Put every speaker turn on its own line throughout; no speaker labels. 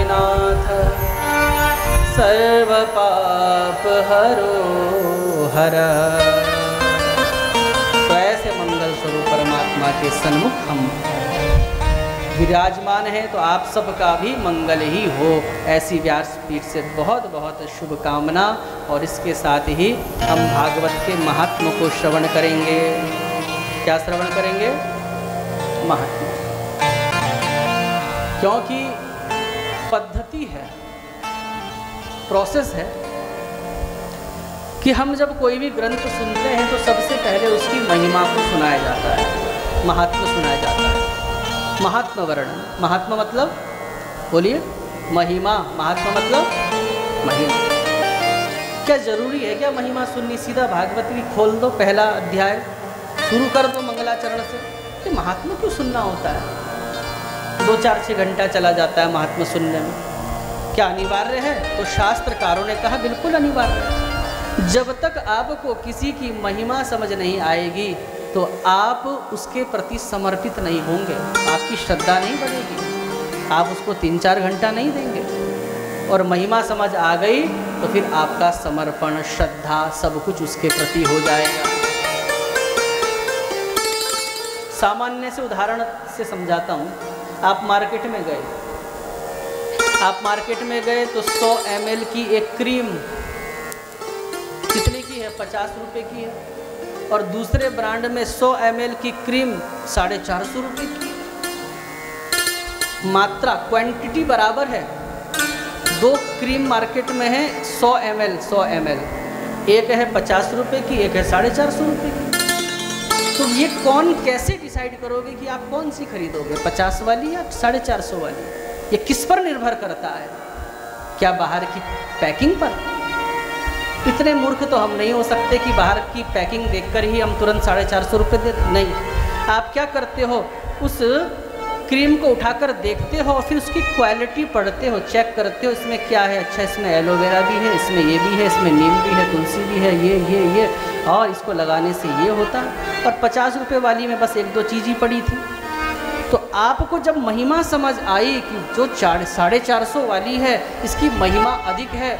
नाथ सर्व पाप हरो हर। तो ऐसे मंगल स्वरूप परमात्मा के सन्मुख हम विराजमान है, तो आप सबका भी मंगल ही हो, ऐसी व्यासपीठ से बहुत बहुत शुभकामना। और इसके साथ ही हम भागवत के महात्म को श्रवण करेंगे। क्या श्रवण करेंगे? महात्मा। क्योंकि पद्धति है, प्रोसेस है कि हम जब कोई भी ग्रंथ सुनते हैं तो सबसे पहले उसकी महिमा को सुनाया जाता है, महात्मा सुनाया जाता है। महात्मा वर्णन, महात्मा मतलब बोलिए महिमा, महात्मा मतलब महिमा। क्या जरूरी है क्या महिमा सुननी? सीधा भागवत भी खोल दो, पहला अध्याय शुरू कर दो मंगलाचरण से। कि महात्मा क्यों सुनना होता है? 2-4-6 घंटा चला जाता है महात्मा सुनने में। क्या अनिवार्य है? तो शास्त्रकारों ने कहा बिल्कुल अनिवार्य है। जब तक आपको किसी की महिमा समझ नहीं आएगी तो आप उसके प्रति समर्पित नहीं होंगे, आपकी श्रद्धा नहीं बढ़ेगी, आप उसको 3-4 घंटा नहीं देंगे। और महिमा समझ आ गई तो फिर आपका समर्पण, श्रद्धा सब कुछ उसके प्रति हो जाएगा। सामान्य से उदाहरण से समझाता हूँ। आप मार्केट में गए तो 100 ml की एक क्रीम कितने की है? 50 रुपये की है। और दूसरे ब्रांड में 100 ml की क्रीम 450 रुपये की। मात्रा, क्वांटिटी बराबर है। 2 क्रीम मार्केट में है 100 ml, एक है 50 रुपये की, एक है 450 रुपये की। तो ये कौन, कैसे डिसाइड करोगे कि आप कौन सी खरीदोगे, 50 वाली या 450 वाली? ये किस पर निर्भर करता है? क्या बाहर की पैकिंग पर? इतने मूर्ख तो हम नहीं हो सकते कि बाहर की पैकिंग देखकर ही हम तुरंत 450 रुपये दे दें। नहीं, आप क्या करते हो, उस क्रीम को उठाकर देखते हो और फिर उसकी क्वालिटी पढ़ते हो, चेक करते हो इसमें क्या है। अच्छा, इसमें एलोवेरा भी है, इसमें ये भी है, इसमें नीम भी है, तुलसी भी है, ये और इसको लगाने से ये होता। और 50 रुपये वाली में बस 1-2 चीज़ ही पड़ी थी। तो आपको जब महिमा समझ आई कि जो 450 वाली है इसकी महिमा अधिक है,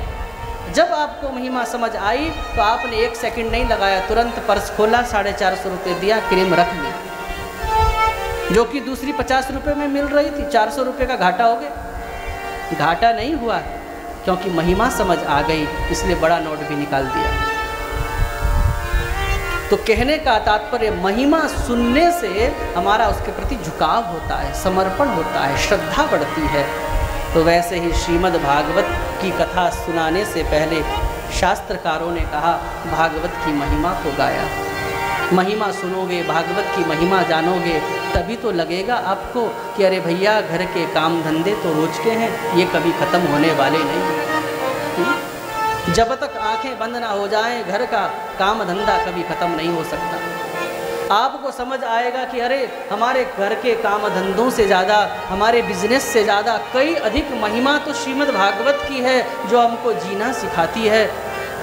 जब आपको महिमा समझ आई तो आपने 1 सेकंड नहीं लगाया, तुरंत पर्स खोला, 450 रुपये दिया, क्रीम रख ली, जो कि दूसरी 50 रुपये में मिल रही थी। 400 रुपये का घाटा हो गया? घाटा नहीं हुआ, क्योंकि महिमा समझ आ गई, इसलिए बड़ा नोट भी निकाल दिया। तो कहने का तात्पर्य, महिमा सुनने से हमारा उसके प्रति झुकाव होता है, समर्पण होता है, श्रद्धा बढ़ती है। तो वैसे ही श्रीमद् भागवत की कथा सुनाने से पहले शास्त्रकारों ने कहा भागवत की महिमा को गाया। महिमा सुनोगे, भागवत की महिमा जानोगे, तभी तो लगेगा आपको कि अरे भैया घर के काम धंधे तो रोज के हैं, ये कभी ख़त्म होने वाले नहीं। जब तक आंखें बंद ना हो जाएं, घर का काम धंधा कभी ख़त्म नहीं हो सकता। आपको समझ आएगा कि अरे हमारे घर के काम धंधों से ज़्यादा, हमारे बिजनेस से ज़्यादा कई अधिक महिमा तो श्रीमद् भागवत की है, जो हमको जीना सिखाती है।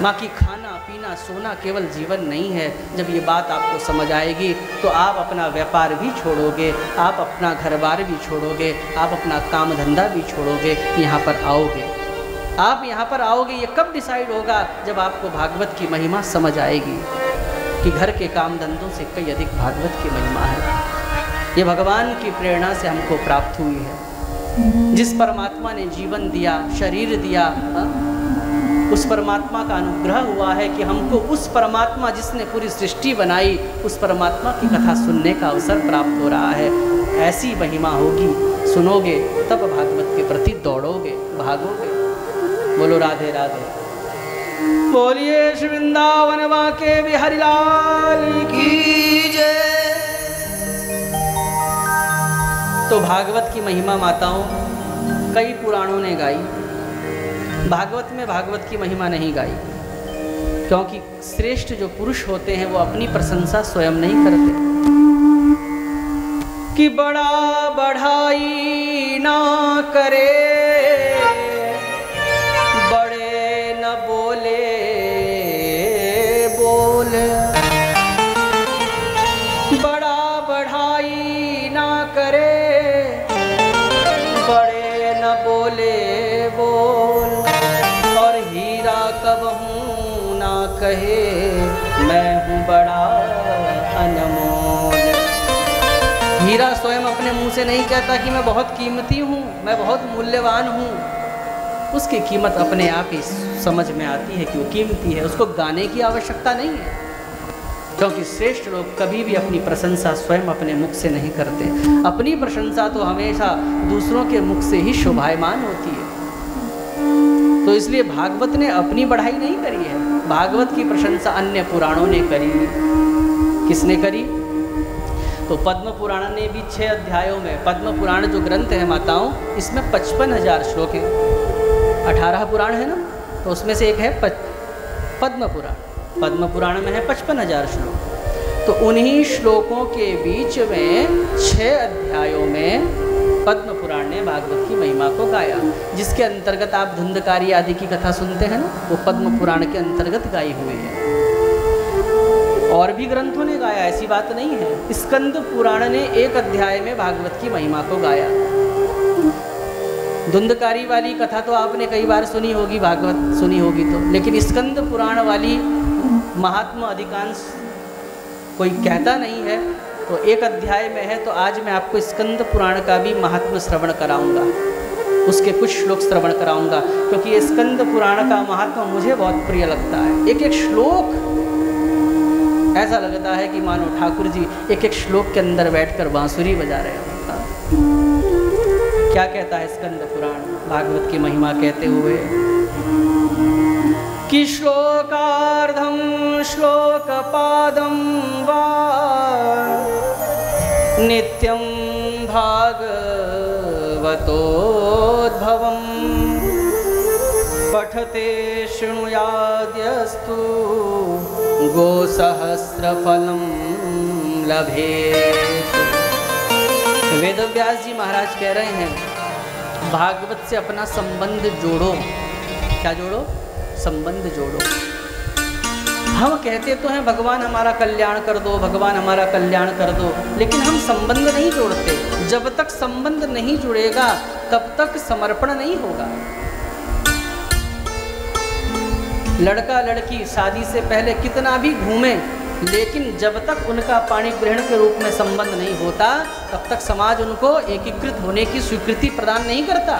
बाकी खाना पीना सोना केवल जीवन नहीं है। जब ये बात आपको समझ आएगी तो आप अपना व्यापार भी छोड़ोगे, आप अपना घर बार भी छोड़ोगे, आप अपना काम धंधा भी छोड़ोगे, यहाँ पर आओगे। आप यहाँ पर आओगे, ये कब डिसाइड होगा? जब आपको भागवत की महिमा समझ आएगी कि घर के काम धंधों से कई अधिक भागवत की महिमा है। ये भगवान की प्रेरणा से हमको प्राप्त हुई है। जिस परमात्मा ने जीवन दिया, शरीर दिया, उस परमात्मा का अनुग्रह हुआ है कि हमको उस परमात्मा जिसने पूरी सृष्टि बनाई, उस परमात्मा की कथा सुनने का अवसर प्राप्त हो रहा है। ऐसी महिमा होगी, सुनोगे तब भागवत के प्रति दौड़ोगे, भागोगे। बोलो राधे राधे। बोलिए श्री वृंदावन बांके बिहारी लाल की जय। तो भागवत की महिमा माताओं कई पुराणों ने गाई, भागवत में भागवत की महिमा नहीं गाई, क्योंकि श्रेष्ठ जो पुरुष होते हैं वो अपनी प्रशंसा स्वयं नहीं करते। कि बड़ा बढ़ाई ना करे, कहूँ ना कहे, मैं हूँ बड़ा अनमोल। हीरा स्वयं अपने मुंह से नहीं कहता कि मैं बहुत कीमती हूँ, मैं बहुत मूल्यवान हूँ। उसकी कीमत अपने आप ही समझ में आती है कि वो कीमती है, उसको गाने की आवश्यकता नहीं है। क्योंकि श्रेष्ठ लोग कभी भी अपनी प्रशंसा स्वयं अपने मुख से नहीं करते। अपनी प्रशंसा तो हमेशा दूसरों के मुख से ही शोभायमान होती है। तो इसलिए भागवत ने अपनी बढ़ाई नहीं करी है, भागवत की प्रशंसा अन्य पुराणों ने करी। किसने करी? तो पद्म पुराण ने भी 6 अध्यायों में, पद्म पुराण जो ग्रंथ है माताओं, इसमें 55,000 श्लोक हैं। 18 पुराण है ना, तो उसमें से एक है पद्म पुराण। पद्म पुराण में है 55,000 श्लोक। तो उन्हीं श्लोकों के बीच में 6 अध्यायों में पद्म पुराण ने भागवत की महिमा को गाया, जिसके अंतर्गत आप धुंधकारी आदि की कथा सुनते हैं ना, वो पद्म पुराण के अंतर्गत गाई हुई है। और भी ग्रंथों ने गाया, ऐसी बात नहीं है। स्कंद पुराण ने 1 अध्याय में भागवत की महिमा को गाया। धुंधकारी वाली कथा तो आपने कई बार सुनी होगी, भागवत सुनी होगी तो, लेकिन स्कंद पुराण वाली महात्मा अधिकांश कोई कहता नहीं है। तो 1 अध्याय में है, तो आज मैं आपको स्कंद पुराण का भी महात्मा श्रवण कराऊंगा, उसके कुछ श्लोक श्रवण कराऊंगा, क्योंकि ये स्कंद पुराण का महात्मा मुझे बहुत प्रिय लगता है। एक एक श्लोक ऐसा लगता है कि मानो ठाकुर जी एक एक श्लोक के अंदर बैठकर बांसुरी बजा रहे हैं। क्या कहता है स्कंद पुराण भागवत की महिमा कहते हुए कि श्लोकार्धम श्लोकपादम वा नित्यं भागवतोद्भवम् पठते शृणुयाद्यस्तु गोसहस्रफलं लभेत। वेदव्यास जी महाराज कह रहे हैं, भागवत से अपना संबंध जोड़ो। क्या जोड़ो? संबंध जोड़ो। हम कहते तो हैं भगवान हमारा कल्याण कर दो, भगवान हमारा कल्याण कर दो, लेकिन हम संबंध नहीं जोड़ते। जब तक संबंध नहीं जुड़ेगा तब तक समर्पण नहीं होगा। लड़का लड़की शादी से पहले कितना भी घूमे, लेकिन जब तक उनका पाणी ग्रहण के रूप में संबंध नहीं होता तब तक समाज उनको एकीकृत होने की स्वीकृति प्रदान नहीं करता।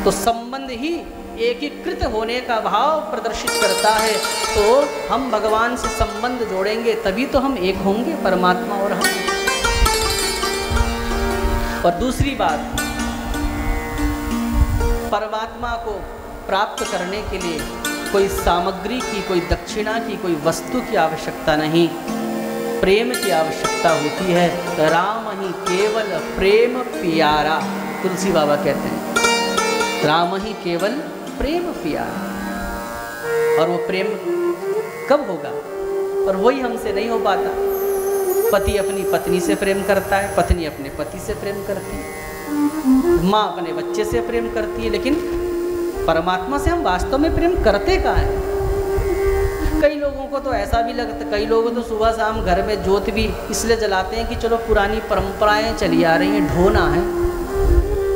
तो संबंध ही एकीकृत होने का भाव प्रदर्शित करता है। तो हम भगवान से संबंध जोड़ेंगे तभी तो हम एक होंगे, परमात्मा और हम। और दूसरी बात, परमात्मा को प्राप्त करने के लिए कोई सामग्री की, कोई दक्षिणा की, कोई वस्तु की आवश्यकता नहीं, प्रेम की आवश्यकता होती है। राम ही केवल प्रेम प्यारा, तुलसी बाबा कहते हैं, राम ही केवल प्रेम प्यारा। और वो प्रेम कब होगा? और वही हमसे नहीं हो पाता। पति अपनी पत्नी से प्रेम करता है, पत्नी अपने पति से प्रेम करती है, माँ अपने बच्चे से प्रेम करती है, लेकिन परमात्मा से हम वास्तव में प्रेम करते कहाँ हैं? कई लोगों को तो ऐसा भी लगता, कई लोग तो सुबह शाम घर में ज्योत भी इसलिए जलाते हैं कि चलो पुरानी परंपराएं चली आ रही हैं, ढोना है।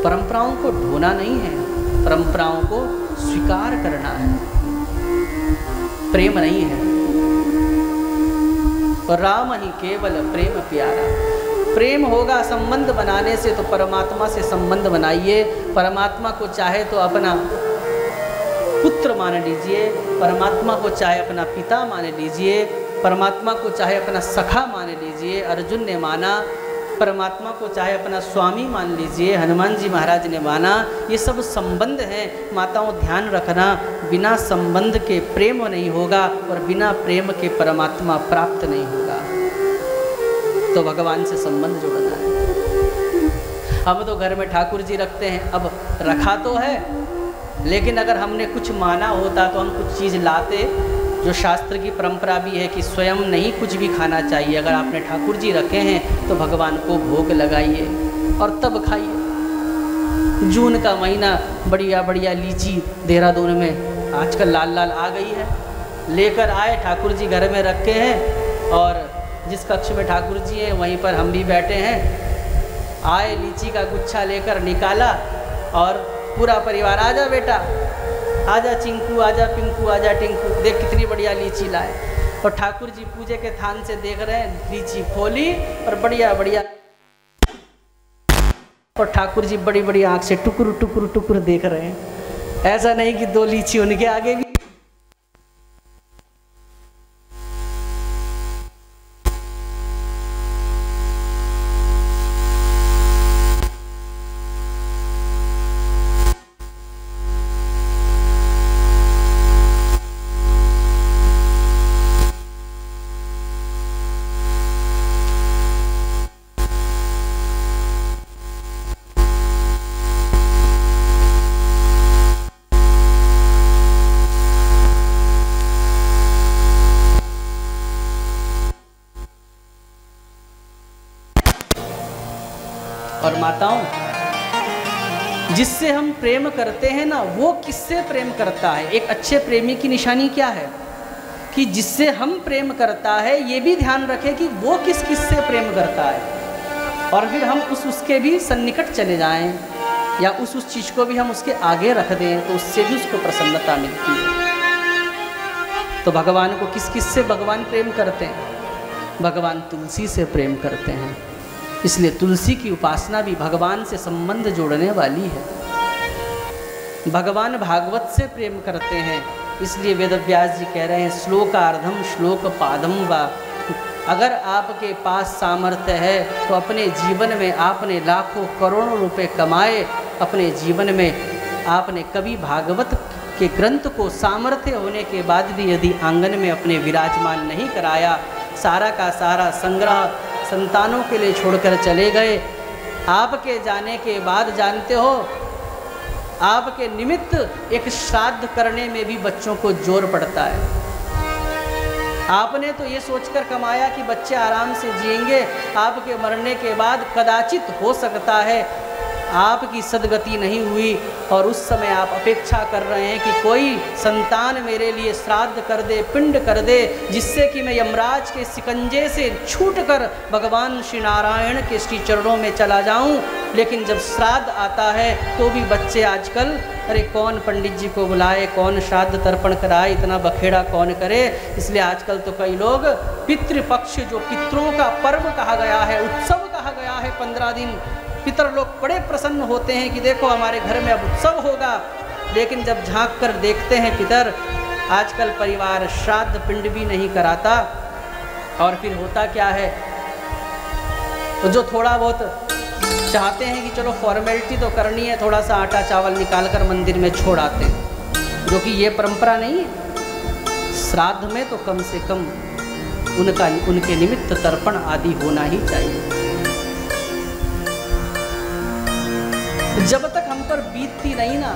परंपराओं को ढोना नहीं है, परंपराओं को स्वीकार करना है, प्रेम नहीं है। और राम ही केवल प्रेम प्यारा। प्रेम होगा संबंध बनाने से, तो परमात्मा से संबंध बनाइए। परमात्मा को चाहे तो अपना पुत्र मान लीजिए, परमात्मा को चाहे अपना पिता मान लीजिए, परमात्मा को चाहे अपना सखा मान लीजिए, अर्जुन ने माना। परमात्मा को चाहे अपना स्वामी मान लीजिए, हनुमान जी महाराज ने माना। ये सब संबंध हैं। माताओं ध्यान रखना, बिना संबंध के प्रेम नहीं होगा और बिना प्रेम के परमात्मा प्राप्त नहीं होगा। तो भगवान से संबंध जोड़ना है। हम तो घर में ठाकुर जी रखते हैं, अब रखा तो है, लेकिन अगर हमने कुछ माना होता तो हम कुछ चीज़ लाते। जो शास्त्र की परंपरा भी है कि स्वयं नहीं कुछ भी खाना चाहिए। अगर आपने ठाकुर जी रखे हैं तो भगवान को भोग लगाइए और तब खाइए। जून का महीना, बढ़िया बढ़िया लीची देहरादून में आजकल लाल लाल आ गई है, लेकर आए, ठाकुर जी घर में रखे हैं, और जिस कक्ष में ठाकुर जी हैं वहीं पर हम भी बैठे हैं। आए, लीची का गुच्छा लेकर निकाला और पूरा परिवार, आ जा बेटा, आजा चिंकू, आजा पिंकू, आजा टिंकू, देख कितनी बढ़िया लीची लाए। और ठाकुर जी पूजे के थान से देख रहे हैं, लीची खोली और बढ़िया बढ़िया, और ठाकुर जी बड़ी बड़ी आंख से टुकुर टुकुर टुकुर देख रहे हैं। ऐसा नहीं कि 2 लीची उनके आगे भी। और माताओं, जिससे हम प्रेम करते हैं ना, वो किससे प्रेम करता है? एक अच्छे प्रेमी की निशानी क्या है कि जिससे हम प्रेम करता है ये भी ध्यान रखें कि वो किस किस से प्रेम करता है, और फिर हम उसके भी सन्निकट चले जाएं, या उस चीज़ को भी हम उसके आगे रख दें, तो उससे भी उसको प्रसन्नता मिलती है। तो भगवान को किस किस से भगवान प्रेम करते हैं? भगवान तुलसी से प्रेम करते हैं, इसलिए तुलसी की उपासना भी भगवान से संबंध जोड़ने वाली है। भगवान भागवत से प्रेम करते हैं, इसलिए वेदव्यास जी कह रहे हैं श्लोकार्धम श्लोक पादम वा। अगर आपके पास सामर्थ्य है तो अपने जीवन में आपने लाखों करोड़ों रुपए कमाए, अपने जीवन में आपने कभी भागवत के ग्रंथ को सामर्थ्य होने के बाद भी यदि आंगन में अपने विराजमान नहीं कराया, सारा का सारा संग्रह संतानों के लिए छोड़कर चले गए, आपके जाने के बाद जानते हो आपके निमित्त एक श्राद्ध करने में भी बच्चों को जोर पड़ता है। आपने तो ये सोचकर कमाया कि बच्चे आराम से जिएंगे, आपके मरने के बाद कदाचित हो सकता है आपकी सदगति नहीं हुई, और उस समय आप अपेक्षा कर रहे हैं कि कोई संतान मेरे लिए श्राद्ध कर दे, पिंड कर दे, जिससे कि मैं यमराज के शिकंजे से छूटकर भगवान श्री नारायण के श्री चरणों में चला जाऊं। लेकिन जब श्राद्ध आता है तो भी बच्चे आजकल, अरे कौन पंडित जी को बुलाए, कौन श्राद्ध तर्पण कराए, इतना बखेड़ा कौन करे। इसलिए आजकल तो कई लोग पितृपक्ष, जो पितरों का पर्व कहा गया है, उत्सव कहा गया है, 15 दिन पितर लोग बड़े प्रसन्न होते हैं कि देखो हमारे घर में अब उत्सव होगा। लेकिन जब झांक कर देखते हैं पितर, आजकल परिवार श्राद्ध पिंड भी नहीं कराता। और फिर होता क्या है, तो जो थोड़ा बहुत चाहते हैं कि चलो फॉर्मेलिटी तो करनी है, थोड़ा सा आटा चावल निकाल कर मंदिर में छोड़ आते हैं, जो कि ये परंपरा नहीं है। श्राद्ध में तो कम से कम उनके निमित्त तर्पण आदि होना ही चाहिए। जब तक हम पर बीतती नहीं ना,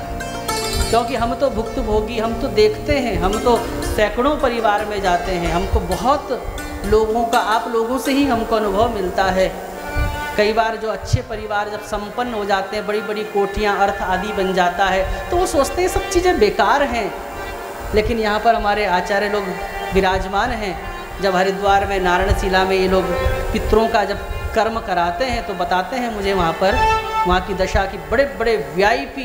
क्योंकि हम तो भुक्तभोगी, हम तो देखते हैं, हम तो सैकड़ों परिवार में जाते हैं, हमको बहुत लोगों का, आप लोगों से ही हमको अनुभव मिलता है। कई बार जो अच्छे परिवार जब संपन्न हो जाते हैं, बड़ी बड़ी कोठियाँ, अर्थ आदि बन जाता है, तो वो सोचते हैं सब चीज़ें बेकार हैं। लेकिन यहाँ पर हमारे आचार्य लोग विराजमान हैं। जब हरिद्वार में नारायण शिला में ये लोग पितरों का जब कर्म कराते हैं तो बताते हैं मुझे वहाँ की दशा की, बड़े बड़े VIP,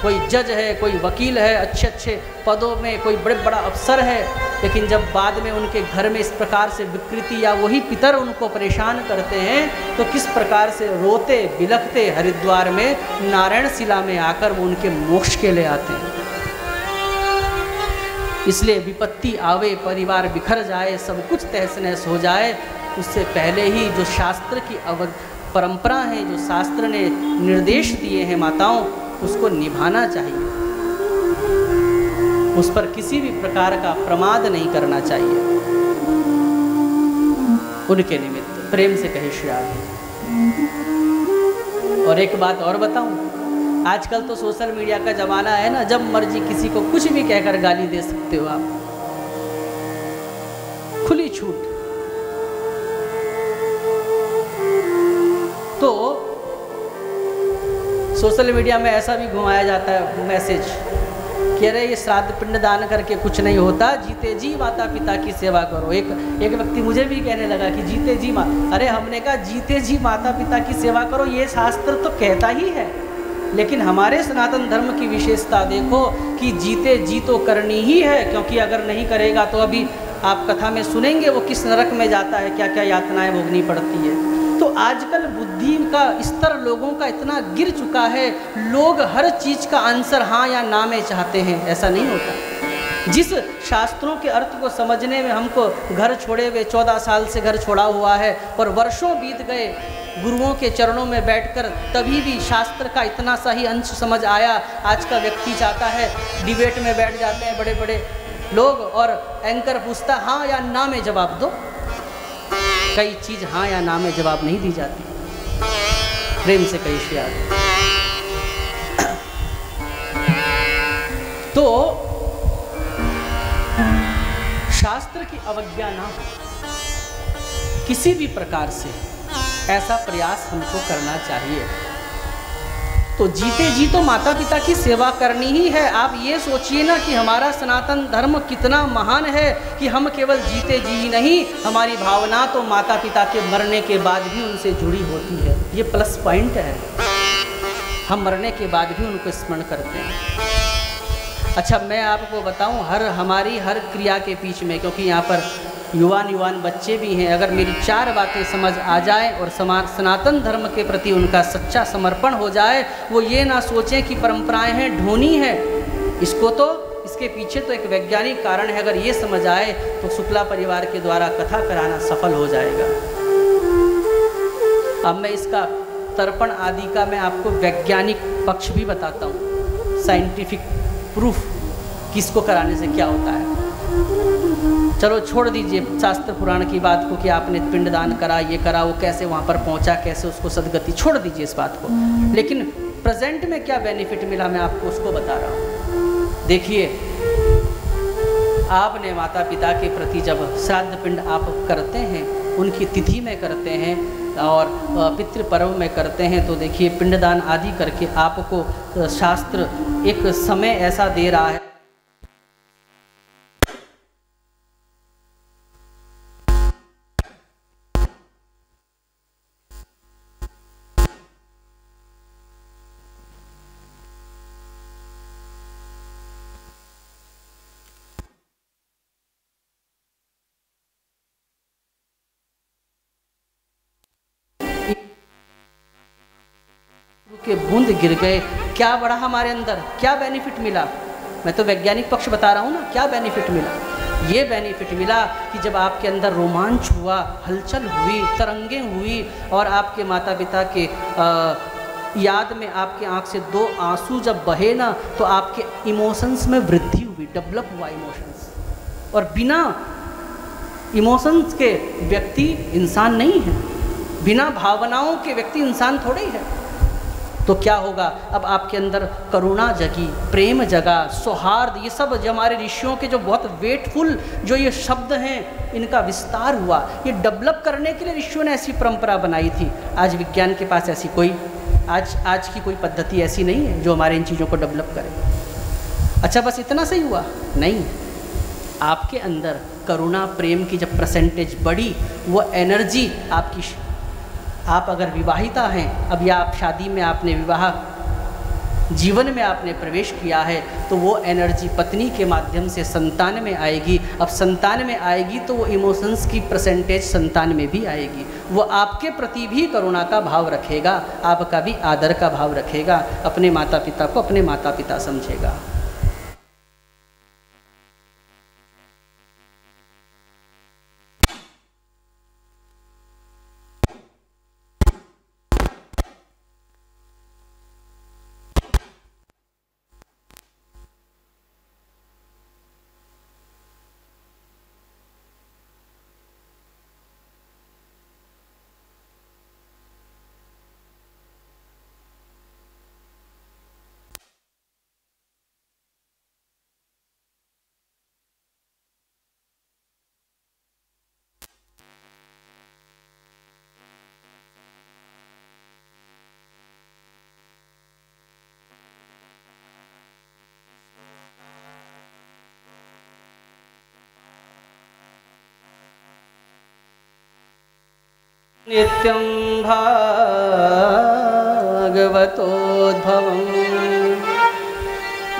कोई जज है, कोई वकील है, अच्छे अच्छे पदों में, कोई बड़े बड़ा अफसर है, लेकिन जब बाद में उनके घर में इस प्रकार से विकृति या वही पितर उनको परेशान करते हैं तो किस प्रकार से रोते बिलखते हरिद्वार में नारायण शिला में आकर वो उनके मोक्ष के लिए आते हैं। इसलिए विपत्ति आवे, परिवार बिखर जाए, सब कुछ तहस नहस हो जाए, उससे पहले ही जो शास्त्र की परंपरा है, जो शास्त्र ने निर्देश दिए हैं माताओं, उसको निभाना चाहिए। उस पर किसी भी प्रकार का प्रमाद नहीं करना चाहिए। उनके निमित्त प्रेम से कहे श्री राधे। और एक बात और बताऊं, आजकल तो सोशल मीडिया का जमाना है ना, जब मर्जी किसी को कुछ भी कहकर गाली दे सकते हो आप, खुली छूट। तो सोशल मीडिया में ऐसा भी घुमाया जाता है मैसेज कि अरे ये श्राद्ध पिंड दान करके कुछ नहीं होता, जीते जी माता पिता की सेवा करो। एक व्यक्ति मुझे भी कहने लगा कि जीते जी अरे हमने कहा जीते जी माता पिता की सेवा करो, ये शास्त्र तो कहता ही है, लेकिन हमारे सनातन धर्म की विशेषता देखो कि जीते जी तो करनी ही है, क्योंकि अगर नहीं करेगा तो अभी आप कथा में सुनेंगे वो किस नरक में जाता है, क्या क्या यातनाएं भोगनी पड़ती है। तो आजकल बुद्धि का स्तर लोगों का इतना गिर चुका है, लोग हर चीज़ का आंसर हाँ या ना में चाहते हैं। ऐसा नहीं होता। जिस शास्त्रों के अर्थ को समझने में हमको घर छोड़े हुए 14 साल से घर छोड़ा हुआ है और वर्षों बीत गए गुरुओं के चरणों में बैठकर, तभी भी शास्त्र का इतना सा ही अंश समझ आया। आज का व्यक्ति चाहता है, डिबेट में बैठ जाते हैं बड़े बड़े लोग और एंकर पूछता हाँ या ना में जवाब दो। कई चीज़ हाँ या ना में जवाब नहीं दी जाती, प्रेम से कही शियार। तो शास्त्र की अवज्ञा ना हो, किसी भी प्रकार से ऐसा प्रयास हमको करना चाहिए। तो जीते जी तो माता पिता की सेवा करनी ही है। आप ये सोचिए ना कि हमारा सनातन धर्म कितना महान है कि हम केवल जीते जी ही नहीं, हमारी भावना तो माता पिता के मरने के बाद भी उनसे जुड़ी होती है। ये प्लस पॉइंट है, हम मरने के बाद भी उनको स्मरण करते हैं। अच्छा, मैं आपको बताऊं, हमारी हर क्रिया के पीछे में, क्योंकि यहाँ पर युवान बच्चे भी हैं, अगर मेरी 4 बातें समझ आ जाए और सनातन धर्म के प्रति उनका सच्चा समर्पण हो जाए, वो ये ना सोचें कि परंपराएं हैं ढोनी है, इसके पीछे तो एक वैज्ञानिक कारण है। अगर ये समझ आए तो शुक्ला परिवार के द्वारा कथा कराना सफल हो जाएगा। अब मैं इसका तर्पण आदि का मैं आपको वैज्ञानिक पक्ष भी बताता हूँ, साइंटिफिक प्रूफ किसको कराने से क्या होता है। चलो छोड़ दीजिए शास्त्र पुराण की बात को कि आपने पिंडदान करा, ये करा, वो कैसे वहाँ पर पहुँचा, कैसे उसको सदगति, छोड़ दीजिए इस बात को। लेकिन प्रेजेंट में क्या बेनिफिट मिला मैं आपको उसको बता रहा हूँ। देखिए, आपने माता पिता के प्रति जब श्राद्ध पिंड आप करते हैं, उनकी तिथि में करते हैं और पितृपर्व में करते हैं, तो देखिए पिंडदान आदि करके आपको शास्त्र एक समय ऐसा दे रहा है। के बूंद गिर गए, क्या बढ़ा हमारे अंदर, क्या बेनिफिट मिला। मैं तो वैज्ञानिक पक्ष बता रहा हूँ ना, क्या बेनिफिट मिला। ये बेनिफिट मिला कि जब आपके अंदर रोमांच हुआ, हलचल हुई, तरंगें हुई और आपके माता पिता के याद में आपके आंख से 2 आंसू जब बहे ना, तो आपके इमोशंस में वृद्धि हुई, डेवलप हुआ इमोशंस। और बिना इमोशंस के व्यक्ति इंसान नहीं है, बिना भावनाओं के व्यक्ति इंसान थोड़े ही है। तो क्या होगा, अब आपके अंदर करुणा जगी, प्रेम जगा, सौहार्द, ये सब जो हमारे ऋषियों के जो बहुत वेटफुल जो ये शब्द हैं, इनका विस्तार हुआ। ये डेवलप करने के लिए ऋषियों ने ऐसी परंपरा बनाई थी। आज विज्ञान के पास ऐसी कोई आज की कोई पद्धति ऐसी नहीं है जो हमारे इन चीज़ों को डेवलप करे। अच्छा, बस इतना सही हुआ? नहीं, आपके अंदर करुणा प्रेम की जब परसेंटेज बढ़ी, वो एनर्जी आपकी, आप अगर विवाहिता हैं अब, या आप शादी में आपने विवाह जीवन में आपने प्रवेश किया है, तो वो एनर्जी पत्नी के माध्यम से संतान में आएगी। अब संतान में आएगी तो वो इमोशंस की परसेंटेज संतान में भी आएगी। वो आपके प्रति भी करुणा का भाव रखेगा, आपका भी आदर का भाव रखेगा, अपने माता पिता को अपने माता पिता समझेगा। नित्यं भागवतं भगवतोद्भवम्।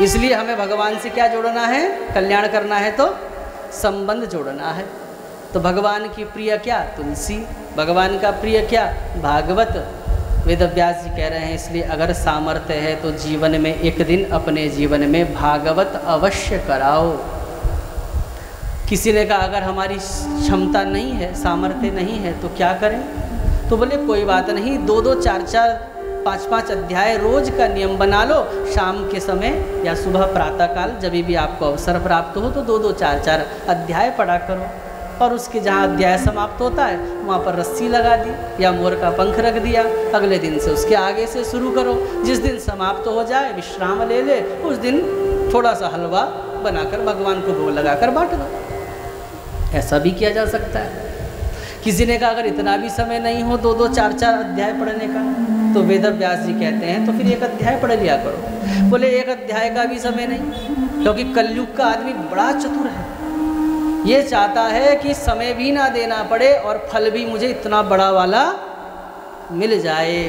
इसलिए हमें भगवान से क्या जोड़ना है? कल्याण करना है तो संबंध जोड़ना है। तो भगवान की प्रिय क्या? तुलसी। भगवान का प्रिय क्या? भागवत। वेद व्यास जी कह रहे हैं इसलिए अगर सामर्थ्य है तो जीवन में एक दिन अपने जीवन में भागवत अवश्य कराओ। किसी ने कहा अगर हमारी क्षमता नहीं है, सामर्थ्य नहीं है तो क्या करें? तो बोले कोई बात नहीं, 2-2, 4-4, 5-5 अध्याय रोज का नियम बना लो। शाम के समय या सुबह प्रातःकाल जब भी आपको अवसर प्राप्त हो तो 2-2, 4-4 अध्याय पढ़ा करो। और उसके जहाँ अध्याय समाप्त होता है वहाँ पर रस्सी लगा दी या मोर का पंख रख दिया। अगले दिन से उसके आगे से शुरू करो। जिस दिन समाप्त हो जाए विश्राम ले ले, उस दिन थोड़ा सा हलवा बनाकर भगवान को भोग लगाकर बांट दो। ऐसा भी किया जा सकता है। किसी ने कहा अगर इतना भी समय नहीं हो 2-2, 4-4 अध्याय पढ़ने का, तो वेद व्यास जी कहते हैं तो फिर एक अध्याय पढ़ लिया करो। बोले एक अध्याय का भी समय नहीं, क्योंकि कलयुग का आदमी बड़ा चतुर है। ये चाहता है कि समय भी ना देना पड़े और फल भी मुझे इतना बड़ा वाला मिल जाए।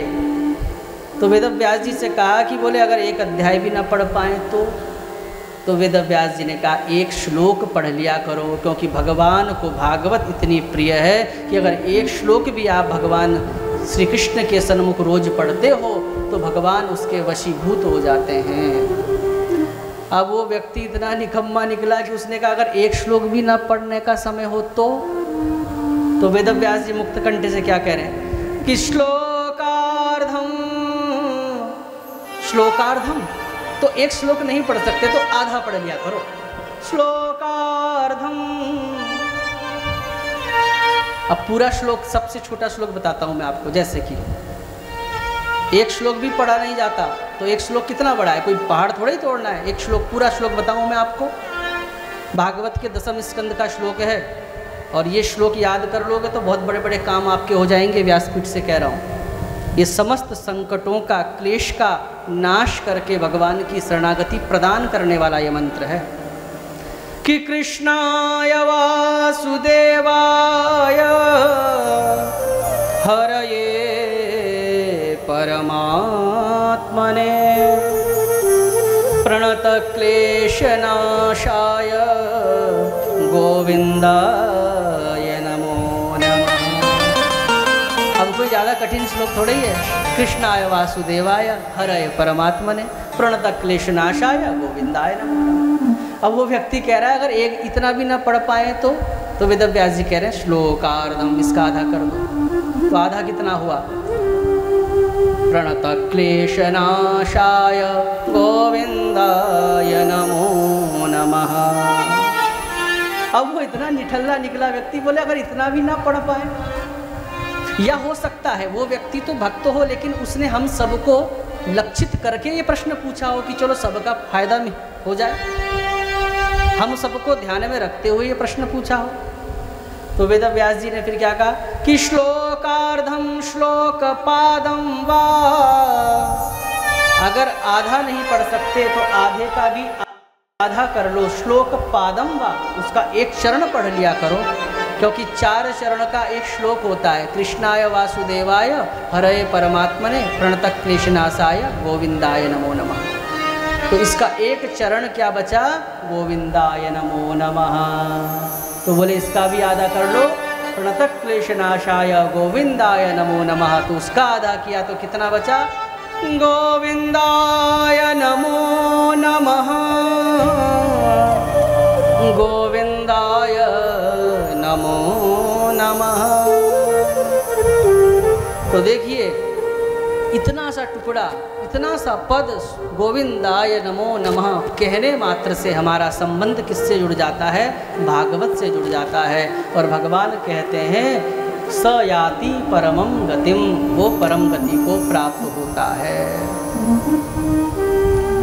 तो वेद व्यास जी से कहा कि बोले अगर एक अध्याय भी ना पढ़ पाए तो वेद व्यास जी ने कहा एक श्लोक पढ़ लिया करो, क्योंकि भगवान को भागवत इतनी प्रिय है कि अगर एक श्लोक भी आप भगवान श्री कृष्ण के सन्मुख रोज पढ़ते हो तो भगवान उसके वशीभूत हो जाते हैं। अब वो व्यक्ति इतना निकम्मा निकला कि उसने कहा अगर एक श्लोक भी ना पढ़ने का समय हो तो वेद व्यास जी मुक्त कंठ से क्या कह रहे हैं कि श्लोकार्धम तो एक श्लोक नहीं पढ़ सकते तो आधा पढ़ लिया करो। श्लोकार्धम। अब पूरा श्लोक, सबसे छोटा श्लोक बताता हूं मैं आपको। जैसे कि एक श्लोक भी पढ़ा नहीं जाता तो एक श्लोक कितना बड़ा है, कोई पहाड़ थोड़ा ही तोड़ना है। एक श्लोक, पूरा श्लोक बताऊं मैं आपको। भागवत के 10वें स्कंद का श्लोक है और ये श्लोक याद कर लोगे तो बहुत बड़े बड़े काम आपके हो जाएंगे। व्यासपीठ से कह रहा हूँ। ये समस्त संकटों का, क्लेश का नाश करके भगवान की शरणागति प्रदान करने वाला ये मंत्र है कि कृष्णाय वासुदेवाय हरये परमात्मने प्रणतक्लेशनाशाय गोविन्दाय नमो नमः। अब कोई ज़्यादा कठिन श्लोक थोड़ा ही है। कृष्णाय वासुदेवाय हरये परमात्मने प्रणतक्लेशनाशाय गोविन्दाय नमो नमः। अब वो व्यक्ति कह रहा है अगर एक इतना भी ना पढ़ पाए तो वेद व्यास जी कह रहे हैं श्लोकार्धम, इसका आधा कर दो। तो आधा कितना हुआ? प्रणतक्लेशनाशाय गोविन्दाय नमो नमः। अब वो इतना निठल्ला निकला व्यक्ति बोले अगर इतना भी ना पढ़ पाए, या हो सकता है वो व्यक्ति तो भक्त हो लेकिन उसने हम सबको लक्षित करके ये प्रश्न पूछा हो कि चलो सबका फायदा में हो जाए, हम सबको ध्यान में रखते हुए ये प्रश्न पूछा हो। तो वेद व्यास जी ने फिर क्या कहा कि श्लोकार्धम श्लोकपादम वा। अगर आधा नहीं पढ़ सकते तो आधे का भी आधा कर लो। श्लोकपादम वा, उसका एक चरण पढ़ लिया करो, क्योंकि 4 चरण का एक श्लोक होता है। कृष्णाय वासुदेवाय हरये परमात्मने प्रणतक्लेशनाशाय गोविन्दाय नमो नमः। तो इसका एक चरण क्या बचा? गोविन्दाय नमो नमः। तो बोले इसका भी आधा कर लो। प्रणतक्लेशनाशाय गोविन्दाय नमो नमः। तो उसका आधा किया तो कितना बचा? गोविन्दाय नमो नमः, गोविन्दाय नमो नमः। तो देखिए इतना सा टुकड़ा, इतना सा पद गोविंदाय नमो नमः कहने मात्र से हमारा संबंध किससे जुड़ जाता है? भागवत से जुड़ जाता है। और भगवान कहते हैं स याति परमं गतिम, वो परम गति को प्राप्त होता है।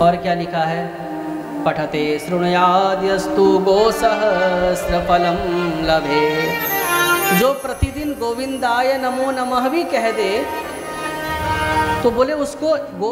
और क्या लिखा है? पठते शृणुयाद्यस्तु गोसहस्रफलं लभे। जो प्रतिदिन गोविंदाय नमो नमः भी कह दे तो बोले उसको गो